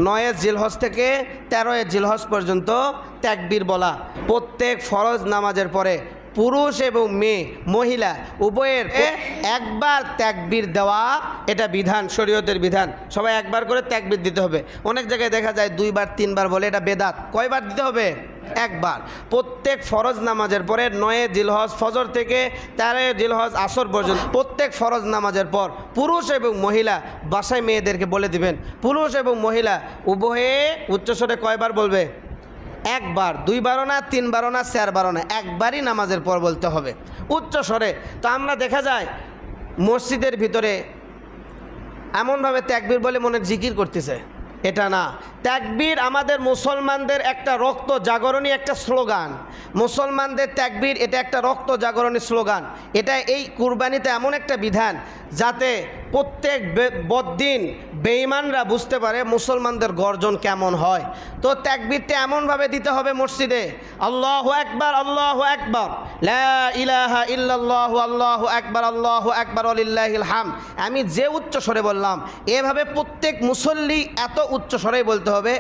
9 জিলহজ থেকে 13 জিলহজ পর্যন্ত তাকবীর বলা। প্রত্যেক ফরজ নামাজের পরে পুরুষ এবং মেয়ে মহিলা উভয়ের একবার তাকবীর দেওয়া, এটা বিধান, শরীয়তের বিধান। সবাই একবার করে তাকবীর দিতে হবে। অনেক জায়গায় দেখা যায় 2 বার 3 বার বলে, এটা বেদাত। কয়বার দিতে হবে? একবার। প্রত্যেক ফরজ নামাজের পরে 9 জিলহজ ফজর থেকে 13 জিলহজ আসর পর্যন্ত প্রত্যেক ফরজ নামাজের পর পুরুষ এবং মহিলা বাসায় মেয়েদেরকে বলে দিবেন, পুরুষ এবং মহিলা উভয়ে উচ্চস্বরে কয়বার বলবে? একবার। 2 বারও না, 3 বারও না, 4 বারও না, একবারই নামাজের পর বলতে হবে উচ্চস্বরে। তো আমরা দেখা যায় মসজিদের ভিতরে এমনভাবে তাকবীর বলে মনে জিকির করতেছে, এটা না। তাকবীর আমাদের মুসলমানদের একটা রক্ত জাগরণী একটা স্লোগান। মুসলমানদের তাকবীর এটা একটা রক্ত জাগরণী স্লোগান। এটা এই কুরবানিতে এমন একটা বিধান যাতে প্রত্যেক বদ্দিন বেঈমানরা বুঝতে পারে মুসলমানদের গর্জন কেমন হয়। তো তাকবীরটা এমনভাবে দিতে হবে মসজিদে, আল্লাহু আকবার, আল্লাহু আকবার, লা ইলাহা ইল্লাল্লাহু, আল্লাহু আকবার, আল্লাহু আকবার, ওয়ালিল্লাহিল হামদ। আমি যে উচ্চ স্বরে বললাম এভাবে প্রত্যেক মুসল্লি এত উচ্চ স্বরেই বলতে হবে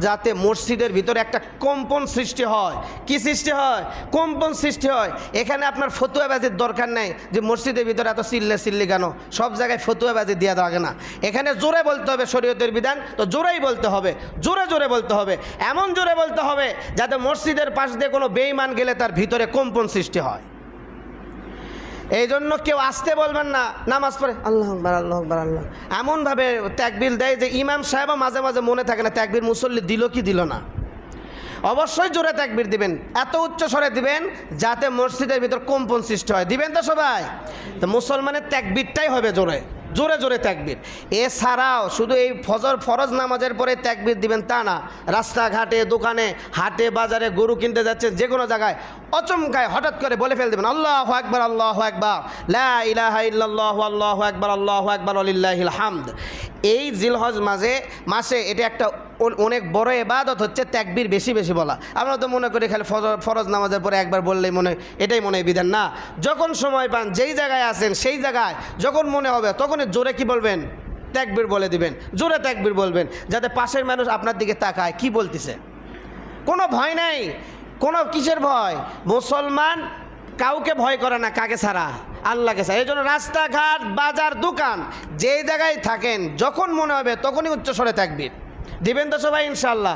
যাতে মসজিদের ভিতরে একটা কম্পন সৃষ্টি হয়। কি সৃষ্টি হয়? কম্পন সৃষ্টি হয়। এখানে আপনার ফতুয়াবাজির দরকার নেই যে মসজিদের ভিতরে এত চিল্লি কেন, সব জায়গায় ফতুয়াবাজি দেওয়া লাগে না। এখানে জোরে বলতে হবে, শরীয়তের বিধান তো জোরেই বলতে হবে, জোরে জোরে বলতে হবে, এমন জোরে বলতে হবে যাতে মসজিদের পাশ দিয়ে কোনো বেঈমান গেলে তার ভিতরে কম্পন সৃষ্টি হয়। এই জন্য কেউ আসতে বলবেন না, নামাজ পড়ে আল্লাহু আকবার, আল্লাহু আকবার, আল্লাহ এমনভাবে তাকবীর দেয় যে ইমাম সাহেবও মাঝে মাঝে মনে থাকে না তাকবীর মুসল্লি দিল কি দিল না। অবশ্যই জোরে তাকবীর দিবেন, এত উচ্চ স্বরে দিবেন যাতে মসজিদের ভিতর কম্পন সৃষ্টি হয়। দিবেন তো সবাই? তো মুসলমানের তাকবীরটাই হবে জোরে, জোরে জোরে তাকবীর। এছাড়াও শুধু এই ফরজ নামাজের পরে তাকবীর দিবেন তা না, রাস্তাঘাটে, দোকানে, হাটে, বাজারে গরু কিনতে যাচ্ছেন, যে কোনো জায়গায় অচমকায় হঠাৎ করে বলে ফেল দেবেন আল্লাহু আকবার, আল্লাহু আকবার, লা ইলাহা ইল্লাল্লাহু, আল্লাহু আকবার, আল্লাহু আকবার, ওয়ালিল্লাহিল হামদ। এই জিলহজ মাসে এটা একটা অনেক বড় ইবাদত হচ্ছে তাকবীর বেশি বেশি বলা। আমরা তো মনে করি খালি ফরজ নামাজের পরে একবার বললেই এটাই মনে বিধান না। যখন সময় পান, যেই জায়গায় আছেন সেই জায়গায় যখন মনে হবে তখনই জোরে কি বলবেন? তাকবীর বলে দিবেন, জোরে তাকবীর বলবেন যাতে পাশের মানুষ আপনার দিকে তাকায় কি বলতেছে। কোনো ভয় নাই, কোনো কিসের ভয়? মুসলমান কাউকে ভয় করে না, কাকে ছাড়া? আল্লাহকে ছাড়া। এই জন্য রাস্তাঘাট, বাজার, দোকান যেই জায়গায় থাকেন যখন মনে হবে তখনই উচ্চস্বরে তাকবীর দিবেন তো সবাই ইনশাআল্লাহ।